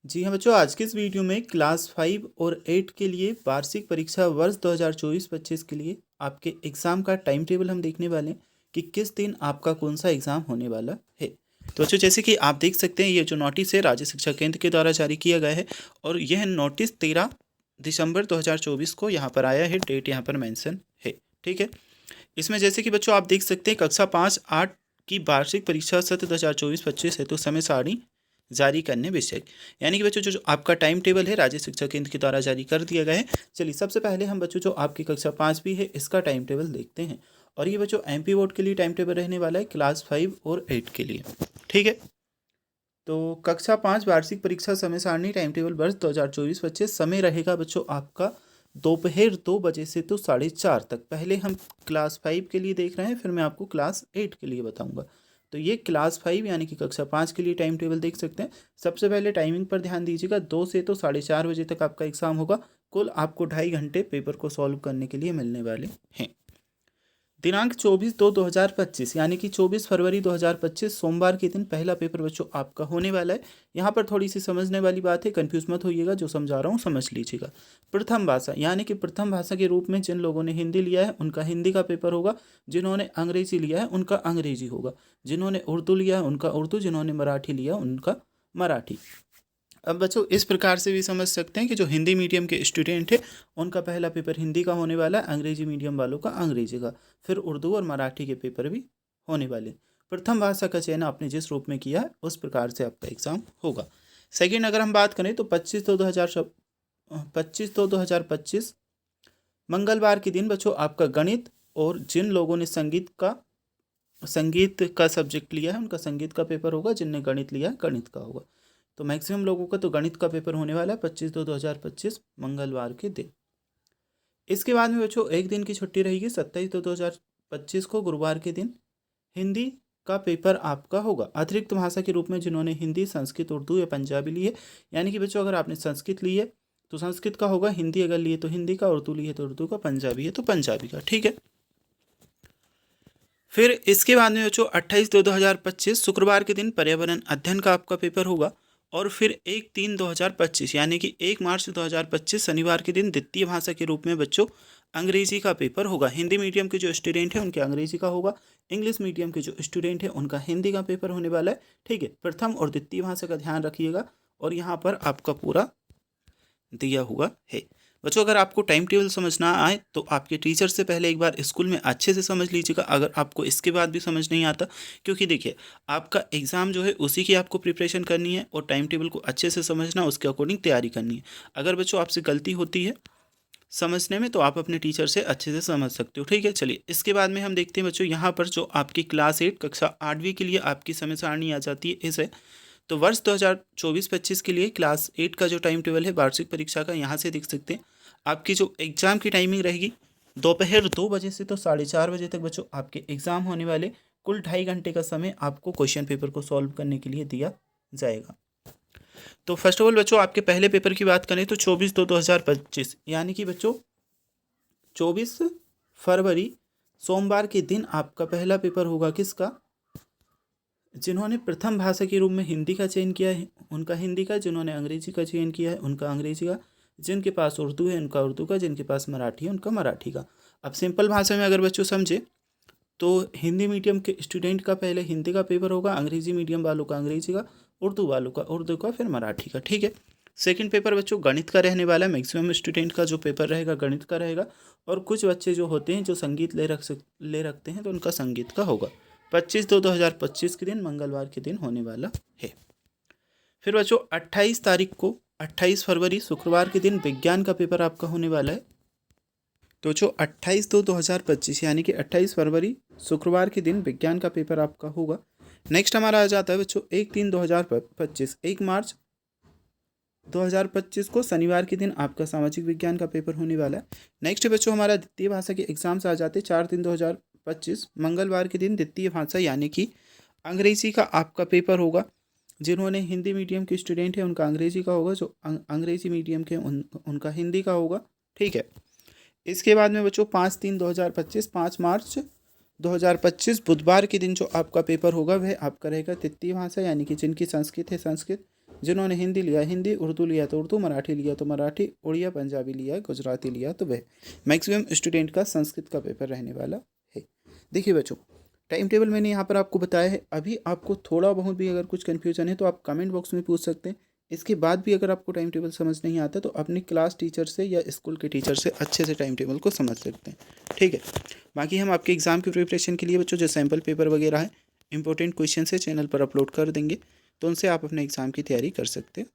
जी हाँ बच्चों, आज की इस वीडियो में क्लास 5 और 8 के लिए वार्षिक परीक्षा वर्ष 2024-25 के लिए आपके एग्ज़ाम का टाइम टेबल हम देखने वाले हैं कि किस दिन आपका कौन सा एग्ज़ाम होने वाला है। तो बच्चों, जैसे कि आप देख सकते हैं, ये जो नोटिस है राज्य शिक्षा केंद्र के द्वारा जारी किया गया है और यह नोटिस 13 दिसंबर 2024 को यहाँ पर आया है। डेट यहाँ पर मेंशन है। ठीक है, इसमें जैसे कि बच्चों आप देख सकते हैं, कक्षा 5-8 की वार्षिक परीक्षा सत्र 2024-25 है तो समय सारणी जारी करने विषय, यानी कि बच्चों जो आपका टाइम टेबल है राज्य शिक्षा केंद्र के द्वारा जारी कर दिया गया है। चलिए सबसे पहले हम बच्चों जो आपकी कक्षा 5 है इसका टाइम टेबल देखते हैं। और ये बच्चों एमपी बोर्ड के लिए टाइम टेबल रहने वाला है क्लास 5 और 8 के लिए। ठीक है, तो कक्षा 5 वार्षिक परीक्षा समय सारणी टाइम टेबल वर्ष 2024-25 समय रहेगा बच्चों आपका दोपहर 2 बजे से तो 4:30 तक। पहले हम क्लास 5 के लिए देख रहे हैं, फिर मैं आपको क्लास 8 के लिए बताऊंगा। तो ये क्लास 5 यानी कि कक्षा 5 के लिए टाइम टेबल देख सकते हैं। सबसे पहले टाइमिंग पर ध्यान दीजिएगा, 2 से तो 4:30 बजे तक आपका एग्ज़ाम होगा। कुल आपको 2.5 घंटे पेपर को सॉल्व करने के लिए मिलने वाले हैं। दिनांक 24/2/2025 यानी कि 24 फरवरी 2025 सोमवार के दिन पहला पेपर बच्चों आपका होने वाला है। यहाँ पर थोड़ी सी समझने वाली बात है, कंफ्यूज मत होइएगा, जो समझा रहा हूँ समझ लीजिएगा। प्रथम भाषा यानी कि प्रथम भाषा के रूप में जिन लोगों ने हिंदी लिया है उनका हिंदी का पेपर होगा, जिन्होंने अंग्रेजी लिया है उनका अंग्रेजी होगा, जिन्होंने उर्दू लिया है उनका उर्दू, जिन्होंने मराठी लिया उनका मराठी। अब बच्चों इस प्रकार से भी समझ सकते हैं कि जो हिंदी मीडियम के स्टूडेंट है उनका पहला पेपर हिंदी का होने वाला है, अंग्रेजी मीडियम वालों का अंग्रेजी का, फिर उर्दू और मराठी के पेपर भी होने वाले। प्रथम भाषा का चयन आपने जिस रूप में किया है उस प्रकार से आपका एग्ज़ाम होगा। सेकेंड अगर हम बात करें तो 25/2/2025 मंगलवार के दिन बच्चों आपका गणित, और जिन लोगों ने संगीत का सब्जेक्ट लिया है उनका संगीत का पेपर होगा, जिनने गणित लिया है गणित का होगा। तो मैक्सिमम लोगों का तो गणित का पेपर होने वाला है 25/2/2025 मंगलवार के दिन। इसके बाद में बच्चों एक दिन की छुट्टी रहेगी 27/2/2025 को गुरुवार के दिन हिंदी का पेपर आपका होगा। अतिरिक्त भाषा के रूप में जिन्होंने हिंदी, संस्कृत, उर्दू या पंजाबी ली है, यानी कि बच्चों अगर आपने संस्कृत ली है तो संस्कृत का होगा, हिंदी अगर लिए तो हिंदी का, उर्दू ली है तो उर्दू का, पंजाबी है तो पंजाबी का। ठीक है, फिर इसके बाद में बच्चों 28/2/2025 शुक्रवार के दिन पर्यावरण अध्ययन का आपका पेपर होगा। और फिर 1/3/2025 यानी कि 1 मार्च 2025 शनिवार के दिन द्वितीय भाषा के रूप में बच्चों अंग्रेजी का पेपर होगा। हिंदी मीडियम के जो स्टूडेंट हैं उनके अंग्रेजी का होगा, इंग्लिश मीडियम के जो स्टूडेंट हैं उनका हिंदी का पेपर होने वाला है। ठीक है, प्रथम और द्वितीय भाषा का ध्यान रखिएगा और यहाँ पर आपका पूरा दिया हुआ है। बच्चों अगर आपको टाइम टेबल समझना आए तो आपके टीचर से पहले एक बार स्कूल में अच्छे से समझ लीजिएगा, अगर आपको इसके बाद भी समझ नहीं आता, क्योंकि देखिए आपका एग्ज़ाम जो है उसी की आपको प्रिपरेशन करनी है और टाइम टेबल को अच्छे से समझना, उसके अकॉर्डिंग तैयारी करनी है। अगर बच्चों आपसे गलती होती है समझने में तो आप अपने टीचर से अच्छे से समझ सकते हो। ठीक है, चलिए इसके बाद में हम देखते हैं बच्चों यहाँ पर जो आपकी क्लास 8 कक्षा 8वीं के लिए आपकी समय सारणी आ जाती है इसे। तो वर्ष 2024-25 के लिए क्लास 8 का जो टाइम टेबल है वार्षिक परीक्षा का, यहाँ से देख सकते हैं आपकी जो एग्ज़ाम की टाइमिंग रहेगी दोपहर 2 बजे से तो 4:30 बजे तक बच्चों आपके एग्ज़ाम होने वाले। कुल 2.5 घंटे का समय आपको क्वेश्चन पेपर को सॉल्व करने के लिए दिया जाएगा। तो फर्स्ट ऑफ ऑल बच्चों आपके पहले पेपर की बात करें तो 24/2/2025 यानी कि बच्चों 24 फरवरी सोमवार के दिन आपका पहला पेपर होगा किसका? जिन्होंने प्रथम भाषा के रूप में हिंदी का चयन किया है उनका हिंदी का, जिन्होंने अंग्रेजी का चयन किया है उनका अंग्रेजी का, जिनके पास उर्दू है उनका उर्दू का, जिनके पास मराठी है उनका मराठी का। अब सिंपल भाषा में अगर बच्चों समझे तो हिंदी मीडियम के स्टूडेंट का पहले हिंदी का पेपर होगा, अंग्रेजी मीडियम वालों का अंग्रेजी का, उर्दू वालों का उर्दू का, फिर मराठी का। ठीक है, सेकंड पेपर बच्चों गणित का रहने वाला है। मैक्सिमम स्टूडेंट का जो पेपर रहेगा गणित का रहेगा, और कुछ बच्चे जो होते हैं जो संगीत ले रखते हैं तो उनका संगीत का होगा। 25/2/2025 के दिन मंगलवार के दिन होने वाला है। फिर बच्चों 28 फरवरी शुक्रवार के दिन विज्ञान का पेपर आपका होने वाला है। तो जो 28/2/2025 यानी कि 28 फरवरी शुक्रवार के दिन विज्ञान का पेपर आपका होगा। नेक्स्ट हमारा आ जाता है बच्चों 1/3/2025 1 मार्च 2025 को शनिवार के दिन आपका सामाजिक विज्ञान का पेपर होने वाला है। नेक्स्ट बच्चों हमारा द्वितीय भाषा के एग्जाम्स आ जाते हैं 4/3/2025 मंगलवार के दिन द्वितीय भाषा यानी कि अंग्रेजी का आपका पेपर होगा। जिन्होंने हिंदी मीडियम के स्टूडेंट हैं उनका अंग्रेजी का होगा, जो अंग्रेजी मीडियम के उनका हिंदी का होगा। ठीक है, इसके बाद में बच्चों 5/3/2025 5 मार्च 2025 बुधवार के दिन जो आपका पेपर होगा वह आपका रहेगा तृतीय भाषा यानी कि जिनकी संस्कृत है संस्कृत, जिन्होंने हिंदी लिया हिंदी, उर्दू लिया तो उर्दू, मराठी लिया तो मराठी, उड़िया पंजाबी लिया, गुजराती लिया तो वह। मैक्सिमम स्टूडेंट का संस्कृत का पेपर रहने वाला है। देखिए बच्चों, टाइम टेबल मैंने यहाँ पर आपको बताया है। अभी आपको थोड़ा बहुत भी अगर कुछ कन्फ्यूजन है तो आप कमेंट बॉक्स में पूछ सकते हैं। इसके बाद भी अगर आपको टाइम टेबल समझ नहीं आता तो अपनी क्लास टीचर से या स्कूल के टीचर से अच्छे से टाइम टेबल को समझ सकते हैं, ठीक है। बाकी हम आपके एग्ज़ाम की प्रिपरेशन के लिए बच्चों जो सैम्पल पेपर वगैरह है, इंपॉर्टेंट क्वेश्चन से चैनल पर अपलोड कर देंगे, तो उनसे आप अपने एग्ज़ाम की तैयारी कर सकते हैं।